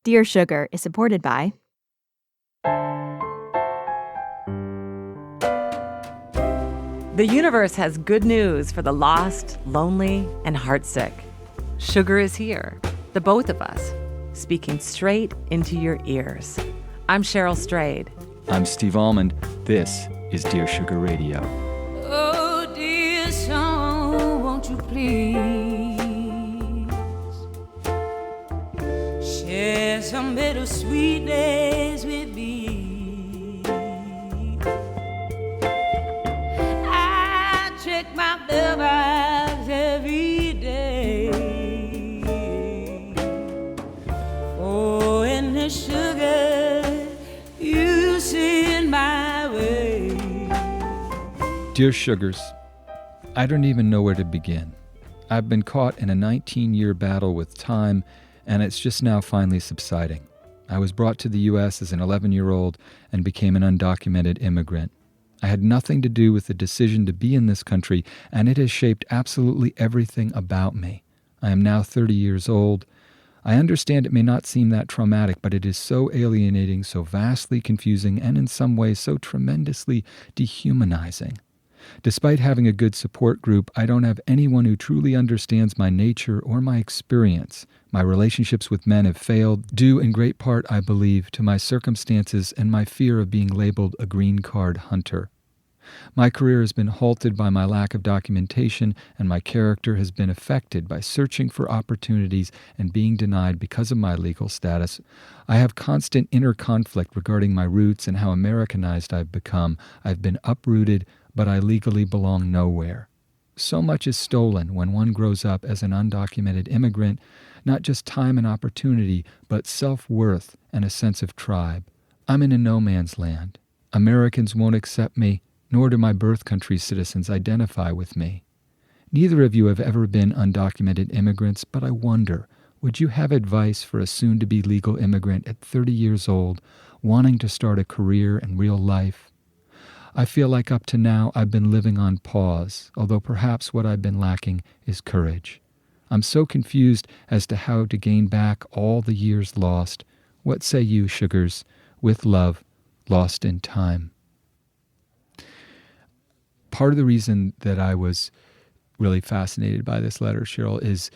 Dear Sugar is supported by The universe has good news for the lost, lonely, and heartsick. Sugar is here, the both of us, speaking straight into your ears. I'm Cheryl Strayed. I'm Steve Almond. This is Dear Sugar Radio. Oh, dear song, won't you please share some bittersweet days with me? I check my mailbox every day. Oh, and the sugar you send my way. Dear Sugars, I don't even know where to begin. I've been caught in a 19-year battle with time, and it's just now finally subsiding. I was brought to the U.S. as an 11-year-old and became an undocumented immigrant. I had nothing to do with the decision to be in this country, and it has shaped absolutely everything about me. I am now 30 years old. I understand it may not seem that traumatic, but it is so alienating, so vastly confusing, and in some ways so tremendously dehumanizing. Despite having a good support group, I don't have anyone who truly understands my nature or my experience. My relationships with men have failed, due in great part, I believe, to my circumstances and my fear of being labeled a green card hunter. My career has been halted by my lack of documentation, and my character has been affected by searching for opportunities and being denied because of my legal status. I have constant inner conflict regarding my roots and how Americanized I've become. I've been uprooted, but I legally belong nowhere. So much is stolen when one grows up as an undocumented immigrant, not just time and opportunity, but self-worth and a sense of tribe. I'm in a no man's land. Americans won't accept me, nor do my birth country's citizens identify with me. Neither of you have ever been undocumented immigrants, but I wonder, would you have advice for a soon-to-be legal immigrant at 30 years old, wanting to start a career and real life? I feel like up to now I've been living on pause, although perhaps what I've been lacking is courage. I'm so confused as to how to gain back all the years lost. What say you, sugars? With love, lost in time. Part of the reason that I was really fascinated by this letter, Cheryl, is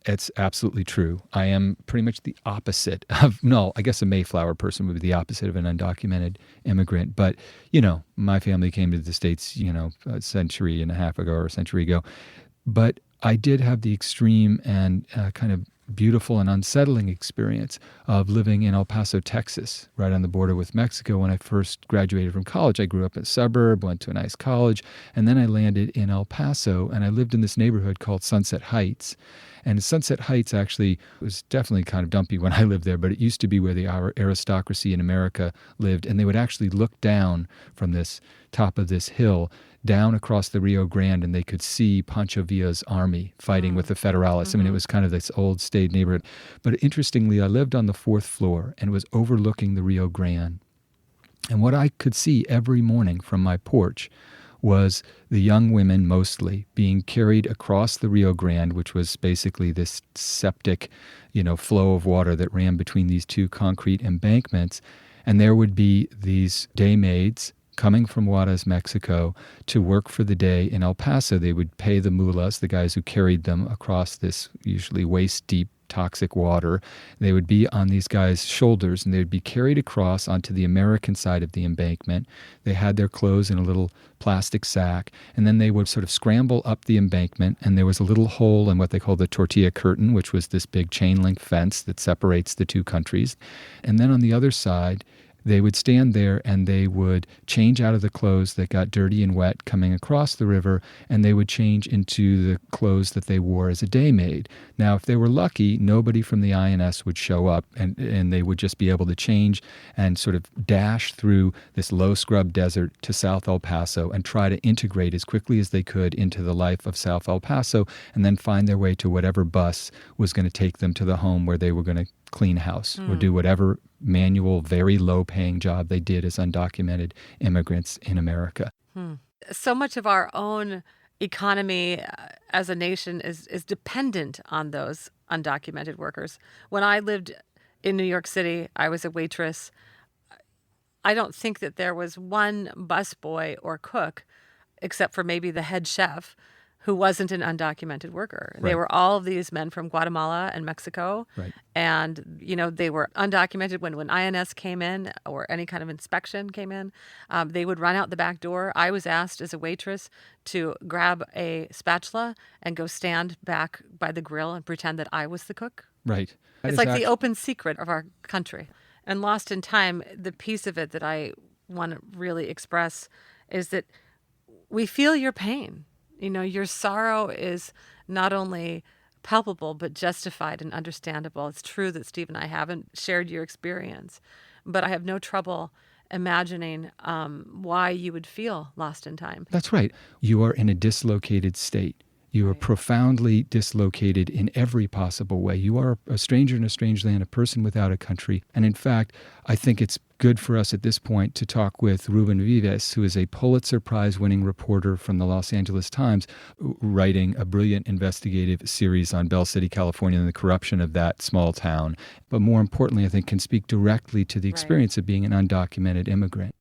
it's absolutely true. I am pretty much the opposite of, no, I guess a Mayflower person would be the opposite of an undocumented immigrant. But, my family came to the States, a century and a half ago or a century ago. But I did have the extreme and kind of beautiful and unsettling experience of living in El Paso, Texas, right on the border with Mexico. When I first graduated from college, I grew up in a suburb, went to a nice college, and then I landed in El Paso, and I lived in this neighborhood called Sunset Heights. And Sunset Heights actually was definitely kind of dumpy when I lived there, but it used to be where the aristocracy in America lived, and they would actually look down from this top of this hill down across the Rio Grande, and they could see Pancho Villa's army fighting with the Federalists. Mm-hmm. I mean, it was kind of this old staid neighborhood. But interestingly, I lived on the 4th floor and was overlooking the Rio Grande. And what I could see every morning from my porch was the young women mostly being carried across the Rio Grande, which was basically this septic, flow of water that ran between these two concrete embankments. And there would be these day maids coming from Juarez, Mexico, to work for the day in El Paso. They would pay the mulas, the guys who carried them across this usually waist-deep toxic water. They would be on these guys' shoulders, and they would be carried across onto the American side of the embankment. They had their clothes in a little plastic sack, and then they would sort of scramble up the embankment, and there was a little hole in what they call the tortilla curtain, which was this big chain-link fence that separates the two countries. And then on the other side, they would stand there and they would change out of the clothes that got dirty and wet coming across the river, and they would change into the clothes that they wore as a day maid. Now, if they were lucky, nobody from the INS would show up, and they would just be able to change and sort of dash through this low scrub desert to South El Paso and try to integrate as quickly as they could into the life of South El Paso, and then find their way to whatever bus was going to take them to the home where they were going to clean house or do whatever manual, very low-paying job they did as undocumented immigrants in America. So much of our own economy as a nation is dependent on those undocumented workers. When I lived in New York City, I was a waitress. I don't think that there was one busboy or cook, except for maybe the head chef, who wasn't an undocumented worker. They Right. were all of these men from Guatemala and Mexico. Right. And, they were undocumented when INS came in or any kind of inspection came in. They would run out the back door. I was asked as a waitress to grab a spatula and go stand back by the grill and pretend that I was the cook. Right. That It's is like the actu- open secret of our country. And Lost in Time, the piece of it that I want to really express is that we feel your pain. Your sorrow is not only palpable, but justified and understandable. It's true that Steve and I haven't shared your experience, but I have no trouble imagining why you would feel lost in time. That's right. You are in a dislocated state. You are profoundly dislocated in every possible way. You are a stranger in a strange land, a person without a country. And in fact, I think it's good for us at this point to talk with Ruben Vives, who is a Pulitzer Prize-winning reporter from the Los Angeles Times, writing a brilliant investigative series on Bell City, California, and the corruption of that small town. But more importantly, I think can speak directly to the experience of being an undocumented immigrant.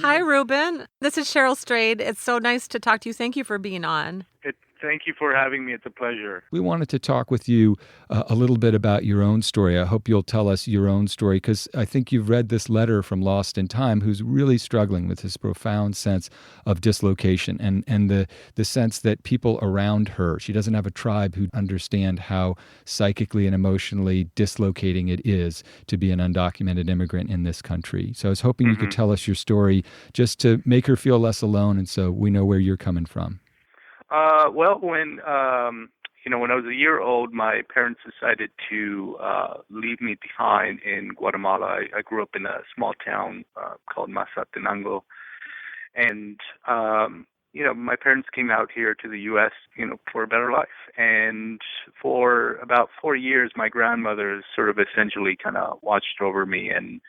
Hi, Ruben. This is Cheryl Strayed. It's so nice to talk to you. Thank you for being on. Thank you for having me. It's a pleasure. We wanted to talk with you a little bit about your own story. I hope you'll tell us your own story, because I think you've read this letter from Lost in Time, who's really struggling with this profound sense of dislocation and the sense that people around her, she doesn't have a tribe who understand how psychically and emotionally dislocating it is to be an undocumented immigrant in this country. So I was hoping you could tell us your story just to make her feel less alone, and so we know where you're coming from. Well, when I was a year old, my parents decided to leave me behind in Guatemala. I grew up in a small town called Mazatenango, and my parents came out here to the U.S. For a better life. And for about 4 years, my grandmother sort of essentially kind of watched over me, and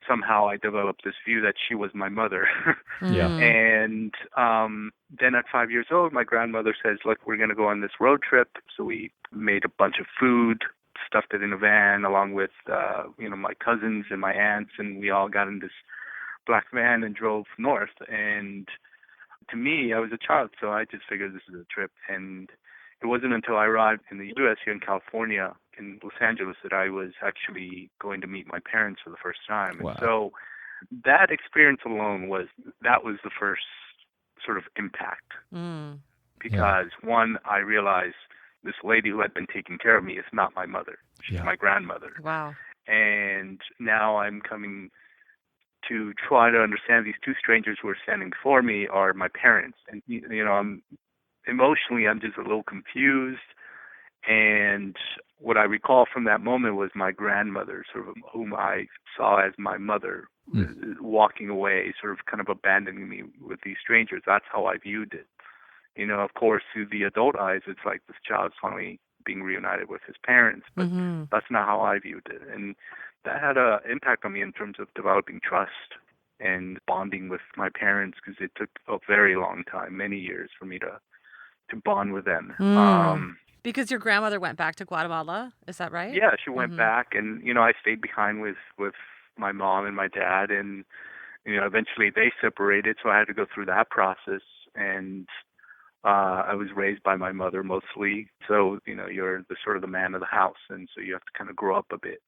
somehow I developed this view that she was my mother. Yeah. And then at 5 years old, my grandmother says, look, we're going to go on this road trip. So we made a bunch of food, stuffed it in a van along with, my cousins and my aunts, and we all got in this black van and drove north. And to me, I was a child, so I just figured this is a trip. And it wasn't until I arrived in the U.S. here in California, in Los Angeles, that I was actually going to meet my parents for the first time. Wow. And so that experience alone was the first sort of impact. Because one, I realized this lady who had been taking care of me is not my mother. She's my grandmother. Wow. And now I'm coming to try to understand these two strangers who are standing before me are my parents. And, I'm just a little confused. And what I recall from that moment was my grandmother, sort of whom I saw as my mother, walking away, sort of kind of abandoning me with these strangers. That's how I viewed it. Of course, through the adult eyes, it's like this child's finally being reunited with his parents. But that's not how I viewed it. And that had an impact on me in terms of developing trust and bonding with my parents, because it took a very long time, many years, for me to bond with them. Because your grandmother went back to Guatemala, is that right? Yeah, she went back, and I stayed behind with my mom and my dad, and eventually they separated, so I had to go through that process. And I was raised by my mother mostly, so you're the sort of the man of the house, and so you have to kind of grow up a bit.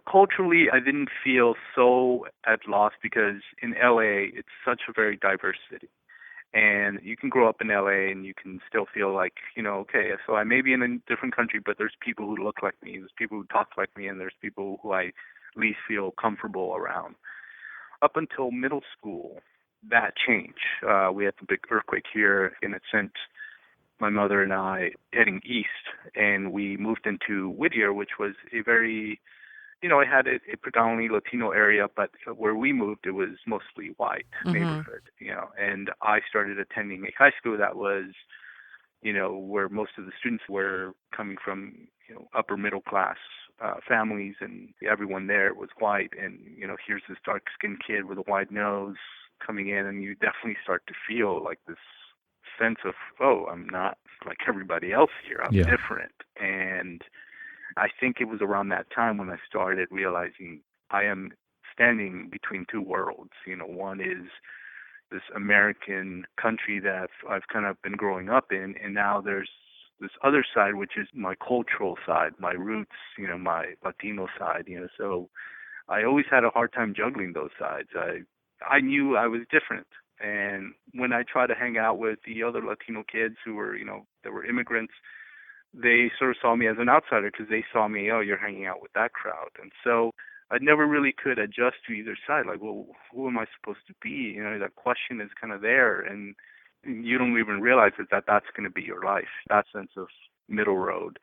Culturally, I didn't feel so at loss, because in LA, it's such a very diverse city. And you can grow up in LA and you can still feel like, okay, so I may be in a different country, but there's people who look like me, there's people who talk like me, and there's people who I at least feel comfortable around. Up until middle school, that changed. We had the big earthquake here, and it sent my mother and I heading east, and we moved into Whittier, which was a very, it had a predominantly Latino area, but where we moved, it was mostly white neighborhood, and I started attending a high school that was, where most of the students were coming from, upper middle class families, and everyone there was white. And, here's this dark-skinned kid with a wide nose coming in, and you definitely start to feel like this sense of, oh, I'm not like everybody else here. I'm Yeah. different. And I think it was around that time when I started realizing I am standing between two worlds. One is this American country that I've kind of been growing up in, and now there's this other side, which is my cultural side, my roots, my Latino side. So I always had a hard time juggling those sides. I knew I was different, and when I tried to hang out with the other Latino kids who were, that were immigrants, they sort of saw me as an outsider because they saw me, oh, you're hanging out with that crowd. And so I never really could adjust to either side. Like, well, who am I supposed to be? That question is kind of there, and you don't even realize that that's going to be your life, that sense of middle road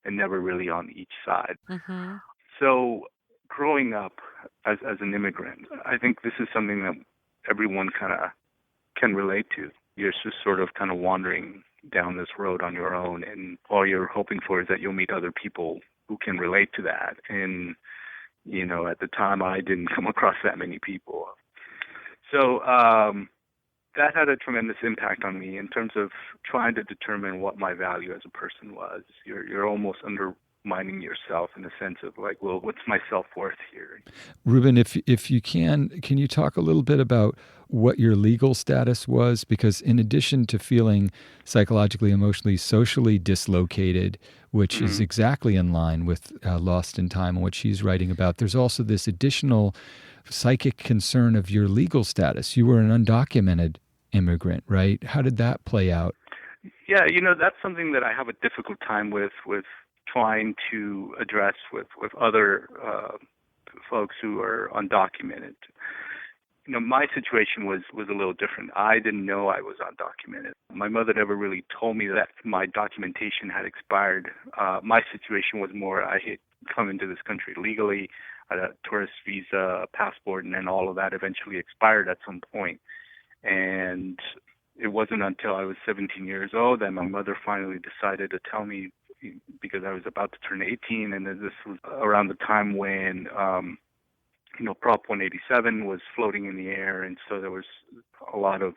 and never really on each side. Mm-hmm. So growing up as an immigrant, I think this is something that everyone kind of can relate to. You're just sort of kind of wandering down this road on your own, and all you're hoping for is that you'll meet other people who can relate to that. And, at the time I didn't come across that many people. So that had a tremendous impact on me in terms of trying to determine what my value as a person was. You're almost undermining yourself in the sense of like, well, what's my self-worth here? Ruben, if you can you talk a little bit about what your legal status was? Because in addition to feeling psychologically, emotionally, socially dislocated, which is exactly in line with Lost in Time and what she's writing about, there's also this additional psychic concern of your legal status. You were an undocumented immigrant, right? How did that play out? Yeah, that's something that I have a difficult time with trying to address with other folks who are undocumented. My situation was a little different. I didn't know I was undocumented. My mother never really told me that my documentation had expired. My situation was more, I had come into this country legally, I had a tourist visa, a passport, and then all of that eventually expired at some point. And it wasn't until I was 17 years old that my mother finally decided to tell me, because I was about to turn 18, and this was around the time when Prop 187 was floating in the air, and so there was a lot of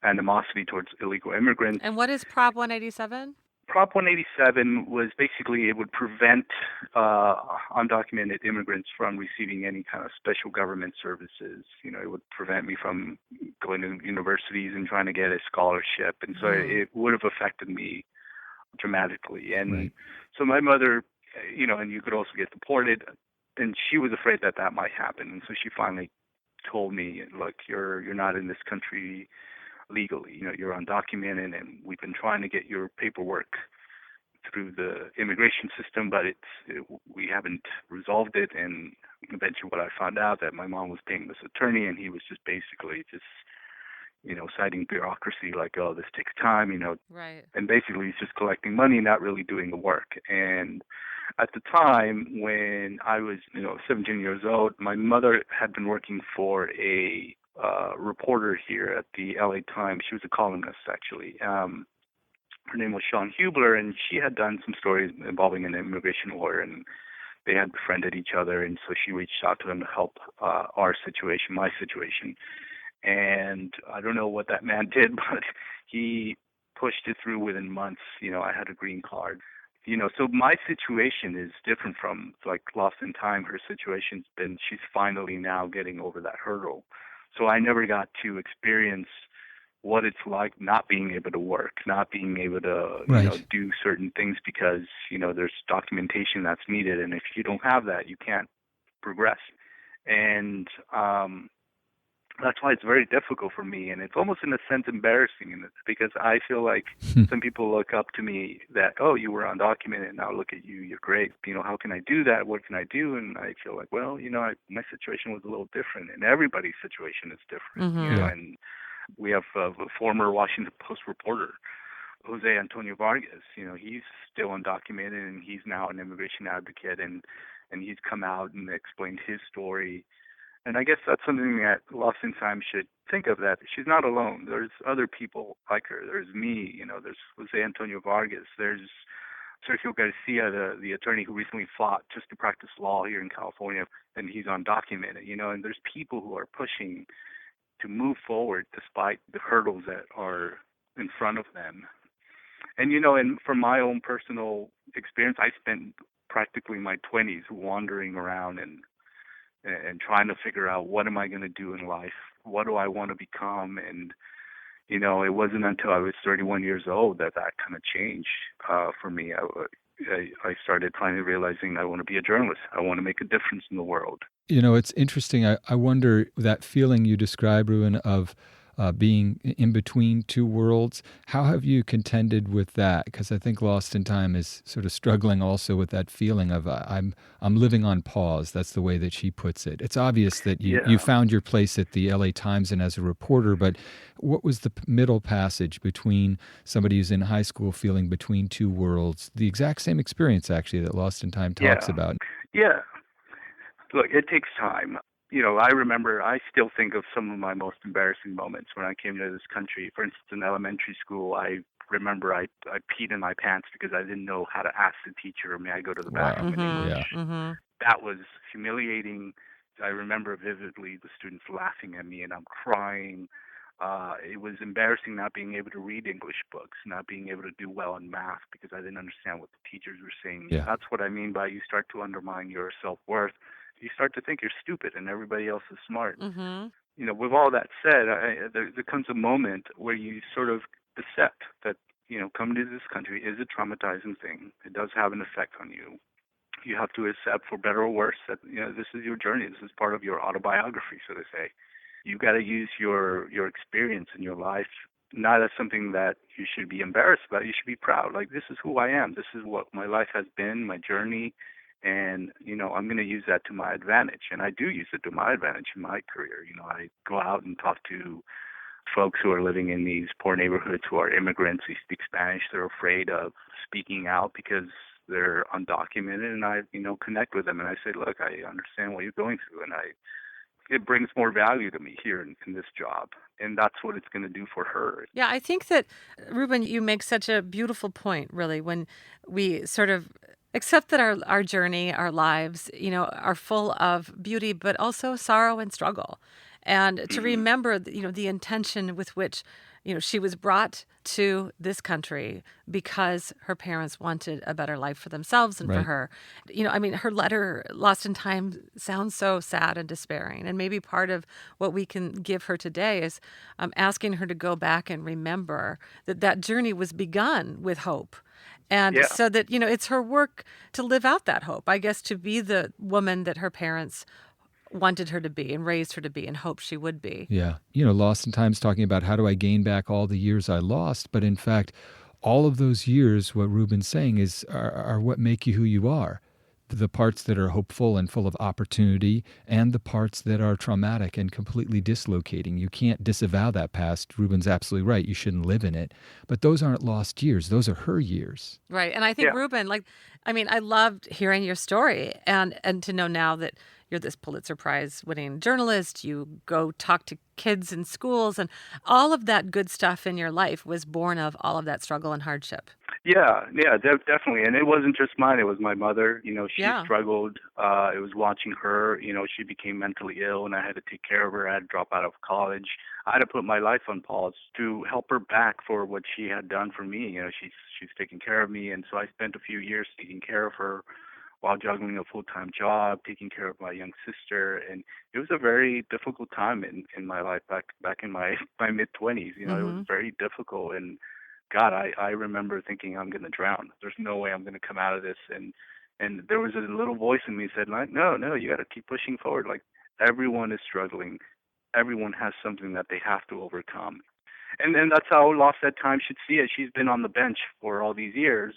animosity towards illegal immigrants. And what is Prop 187? Prop 187 was basically, it would prevent undocumented immigrants from receiving any kind of special government services. It would prevent me from going to universities and trying to get a scholarship, and so it would have affected me dramatically. And so my mother, and you could also get deported, and she was afraid that might happen. And so she finally told me, look, you're not in this country legally. You're undocumented, and we've been trying to get your paperwork through the immigration system, but we haven't resolved it. And eventually what I found out, that my mom was paying this attorney, and he was just basically citing bureaucracy, like, oh, this takes time, Right. And basically he's just collecting money, not really doing the work. And at the time when I was, 17 years old, my mother had been working for a reporter here at the LA Times. She was a columnist, actually. Her name was Sean Hubler, and she had done some stories involving an immigration lawyer, and they had befriended each other, and so she reached out to him to help my situation. And I don't know what that man did, but he pushed it through within months. I had a green card. So my situation is different from like Lost in Time. Her situation's been, she's finally now getting over that hurdle. So I never got to experience what it's like not being able to work, not being able to do certain things because, there's documentation that's needed. And if you don't have that, you can't progress. And that's why it's very difficult for me, and it's almost in a sense embarrassing, because I feel like some people look up to me that, oh, you were undocumented, now look at you, you're great. How can I do that? What can I do? And I feel like, well, my situation was a little different, and everybody's situation is different. And we have a former Washington Post reporter, Jose Antonio Vargas. He's still undocumented, and he's now an immigration advocate, and he's come out and explained his story. And I guess that's something that Lost in Time should think of, that she's not alone. There's other people like her. There's me, there's Jose Antonio Vargas. There's Sergio Garcia, the attorney who recently fought just to practice law here in California, and he's undocumented, and there's people who are pushing to move forward despite the hurdles that are in front of them. And, and from my own personal experience, I spent practically my 20s wandering around and trying to figure out, what am I going to do in life? What do I want to become? And, it wasn't until I was 31 years old that kind of changed for me. I started finally realizing I want to be a journalist. I want to make a difference in the world. It's interesting. I wonder, that feeling you describe, Ruben, of being in between two worlds. How have you contended with that? Because I think Lost in Time is sort of struggling also with that feeling of I'm living on pause. That's the way that she puts it. It's obvious that you found your place at the LA Times and as a reporter, but what was the middle passage between somebody who's in high school feeling between two worlds? The exact same experience, actually, that Lost in Time talks about. Yeah. Look, it takes time. I still think of some of my most embarrassing moments when I came to this country. For instance, in elementary school, I remember I peed in my pants because I didn't know how to ask the teacher, may I go to the bathroom in English. Mm-hmm. That was humiliating. I remember vividly the students laughing at me and I'm crying. It was embarrassing not being able to read English books, not being able to do well in math because I didn't understand what the teachers were saying. Yeah. That's what I mean by you start to undermine your self-worth. You start to think you're stupid and everybody else is smart. Mm-hmm. With all that said, there comes a moment where you sort of accept that, coming to this country is a traumatizing thing. It does have an effect on you. You have to accept, for better or worse, that, this is your journey. This is part of your autobiography, so to say. You got to use your experience in your life not as something that you should be embarrassed about. You should be proud. Like, this is who I am. This is what my life has been, my journey. And, I'm going to use that to my advantage. And I do use it to my advantage in my career. I go out and talk to folks who are living in these poor neighborhoods who are immigrants who speak Spanish. They're afraid of speaking out because they're undocumented. And I, connect with them. And I say, look, I understand what you're going through. And it brings more value to me here in this job. And that's what it's going to do for her. Yeah, I think that, Ruben, you make such a beautiful point, really, when we sort of accept that our journey, our lives, are full of beauty, but also sorrow and struggle. And to remember, the intention with which, she was brought to this country because her parents wanted a better life for themselves and for her. Her letter, Lost in Time, sounds so sad and despairing. And maybe part of what we can give her today is asking her to go back and remember that journey was begun with hope. And so that, it's her work to live out that hope, I guess, to be the woman that her parents wanted her to be and raised her to be and hoped she would be. Yeah. Lost in Time's talking about how do I gain back all the years I lost. But in fact, all of those years, what Ruben's saying are what make you who you are. The parts that are hopeful and full of opportunity and the parts that are traumatic and completely dislocating. You can't disavow that past. Ruben's absolutely right. You shouldn't live in it. But those aren't lost years. Those are her years. Right. And I think, Ruben, I loved hearing your story and to know now that you're this Pulitzer Prize-winning journalist. You go talk to kids in schools, and all of that good stuff in your life was born of all of that struggle and hardship. Yeah, definitely. And it wasn't just mine. It was my mother. She struggled. It was watching her. She became mentally ill, and I had to take care of her. I had to drop out of college. I had to put my life on pause to help her back for what she had done for me. She's taking care of me, and so I spent a few years taking care of her while juggling a full-time job, taking care of my young sister. And it was a very difficult time in my life back in my mid-20s. It was very difficult. And God, I remember thinking, I'm going to drown. There's no way I'm going to come out of this. And there was a little voice in me that said, like, no, you got to keep pushing forward. Like, everyone is struggling. Everyone has something that they have to overcome. And that's how Lost at Time should see it. She's been on the bench for all these years.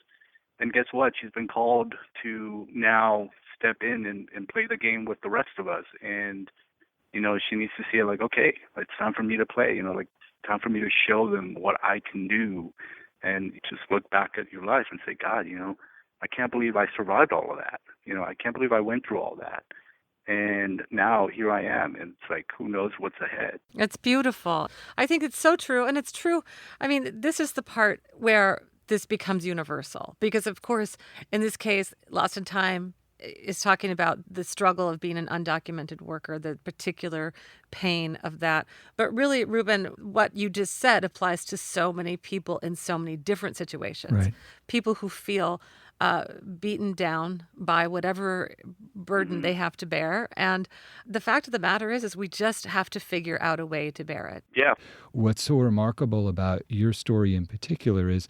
And guess what? She's been called to now step in and play the game with the rest of us. And, she needs to see it like, okay, it's time for me to play, time for me to show them what I can do. And just look back at your life and say, God, I can't believe I survived all of that. I can't believe I went through all that. And now here I am. And it's like, who knows what's ahead? It's beautiful. I think it's so true. And it's true. This is the part where this becomes universal because, of course, in this case, Lost in Time is talking about the struggle of being an undocumented worker, the particular pain of that. But really, Ruben, what you just said applies to so many people in so many different situations. Right. People who feel beaten down by whatever burden they have to bear. And the fact of the matter is we just have to figure out a way to bear it. Yeah. What's so remarkable about your story in particular is,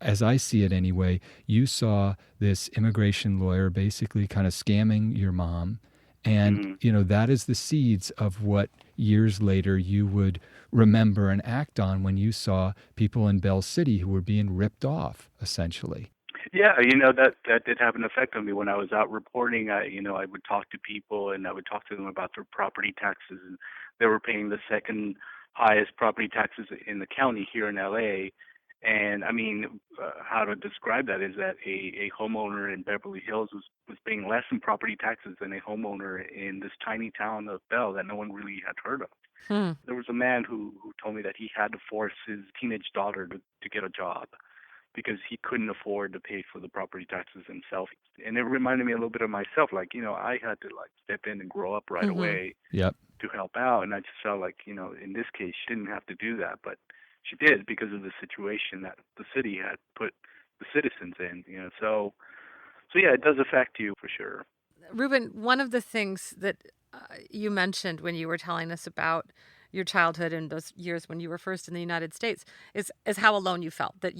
as I see it anyway, you saw this immigration lawyer basically kind of scamming your mom. And, that is the seeds of what years later you would remember and act on when you saw people in Bell City who were being ripped off, essentially. Yeah, that did have an effect on me when I was out reporting. I would talk to people and I would talk to them about their property taxes, and they were paying the second highest property taxes in the county here in LA. And I mean, how to describe that is that a homeowner in Beverly Hills was paying less in property taxes than a homeowner in this tiny town of Bell that no one really had heard of. There was a man who told me that he had to force his teenage daughter to get a job because he couldn't afford to pay for the property taxes himself. And it reminded me a little bit of myself. Like, I had to step in and grow up right away to help out. And I just felt like, in this case, she didn't have to do that. But she did because of the situation that the city had put the citizens in. So yeah, it does affect you for sure. Ruben, one of the things that you mentioned when you were telling us about your childhood and those years when you were first in the United States is how alone you felt, that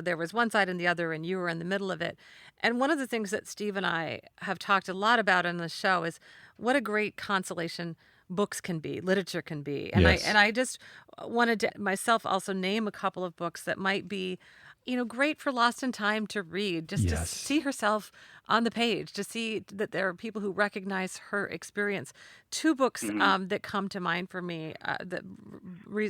there was one side and the other and you were in the middle of it. And one of the things that Steve and I have talked a lot about on the show is what a great consolation books can be, literature can be. And Yes. I just wanted to myself also name a couple of books that might be, great for lost in time to read, just to Yes. see herself on the page, to see that there are people who recognize her experience. Two books that come to mind for me,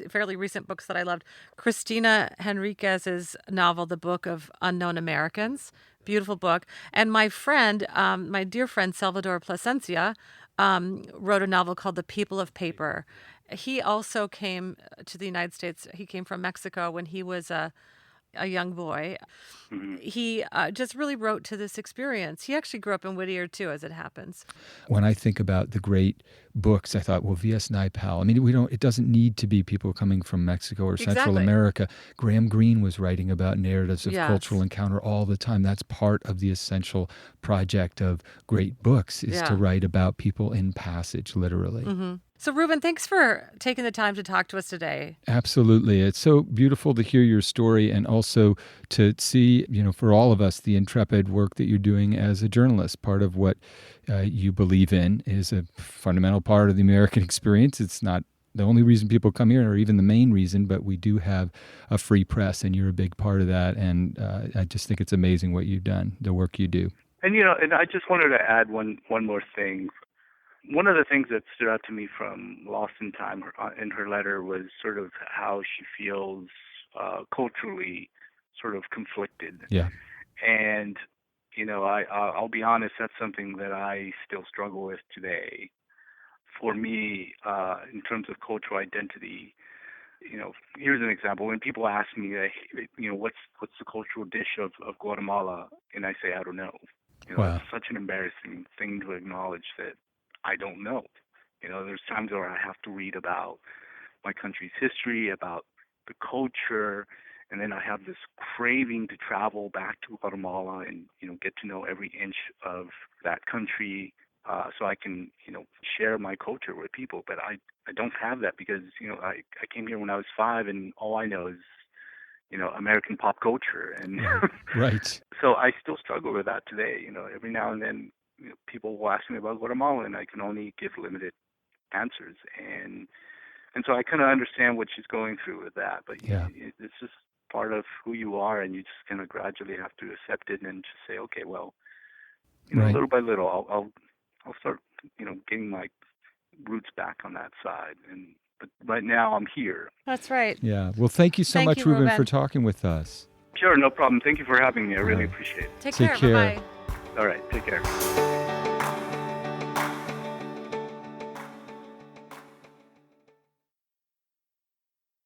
fairly recent books that I loved. Christina Henriquez's novel, The Book of Unknown Americans, beautiful book. And my friend, my dear friend Salvador Plasencia, wrote a novel called The People of Paper. He also came to the United States. He came from Mexico when he was a young boy. He just really wrote to this experience. He actually grew up in Whittier, too, as it happens. When I think about the great books, I thought, well, V.S. Naipaul. I mean, it doesn't need to be people coming from Mexico or Central Exactly. America. Graham Greene was writing about narratives of Yes. cultural encounter all the time. That's part of the essential project of great books, is to write about people in passage, literally. So, Ruben, thanks for taking the time to talk to us today. Absolutely. It's so beautiful to hear your story and also to see, for all of us, the intrepid work that you're doing as a journalist. Part of what you believe in is a fundamental part of the American experience. It's not the only reason people come here or even the main reason, but we do have a free press and you're a big part of that. And I just think it's amazing what you've done, the work you do. And, and I just wanted to add one more thing. One of the things that stood out to me from Lost in Time in her letter was sort of how she feels culturally sort of conflicted. Yeah. And, I'll be honest, that's something that I still struggle with today. For me, in terms of cultural identity, here's an example. When people ask me, what's the cultural dish of Guatemala? And I say, I don't know. Wow. It's such an embarrassing thing to acknowledge that I don't know. There's times where I have to read about my country's history, about the culture, and then I have this craving to travel back to Guatemala and, get to know every inch of that country so I can, share my culture with people. But I don't have that because, I came here when I was 5 and all I know is, American pop culture. And Right. So I still struggle with that today. Every now and then, people will ask me about Guatemala, and I can only give limited answers, and so I kind of understand what she's going through with that. But it's just part of who you are, and you just kind of gradually have to accept it and just say, okay, well, Right. little by little, I'll start, getting my roots back on that side. But right now, I'm here. That's right. Yeah. Well, thank you so Thank much, you, Ruben, Ruben. for talking with us. Sure, no problem. Thank you for having me. I really Right. appreciate it. Take Take care. care. Bye-bye. All right, take care.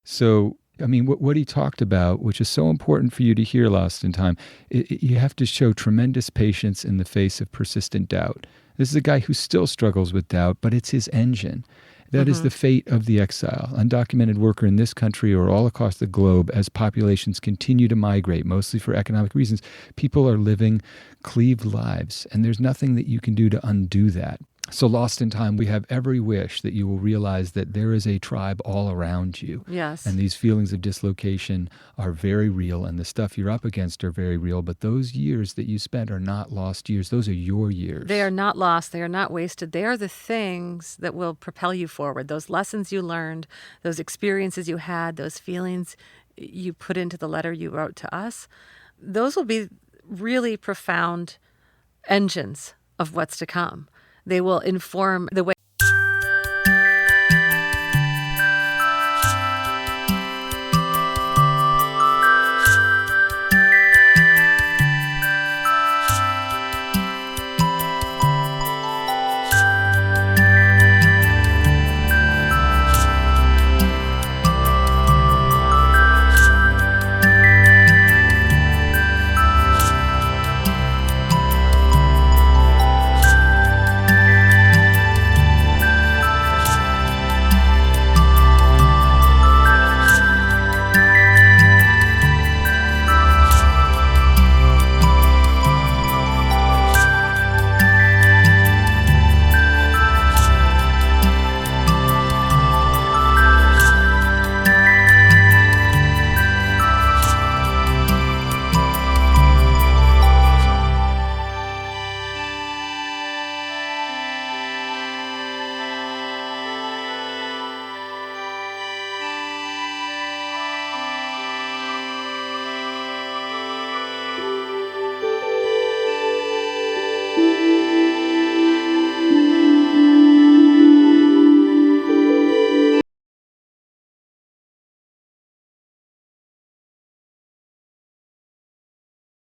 So I mean, what he talked about, which is so important for you to hear, Lost in Time, you have to show tremendous patience in the face of persistent doubt. This is a guy who still struggles with doubt, but it's his engine. That is the fate of the exile, undocumented worker in this country or all across the globe as populations continue to migrate, mostly for economic reasons. People are living cleaved lives, and there's nothing that you can do to undo that. So Lost in Time, we have every wish that you will realize that there is a tribe all around you. Yes. And these feelings of dislocation are very real, and the stuff you're up against are very real. But those years that you spent are not lost years. Those are your years. They are not lost. They are not wasted. They are the things that will propel you forward. Those lessons you learned, those experiences you had, those feelings you put into the letter you wrote to us, those will be really profound engines of what's to come. They will inform the way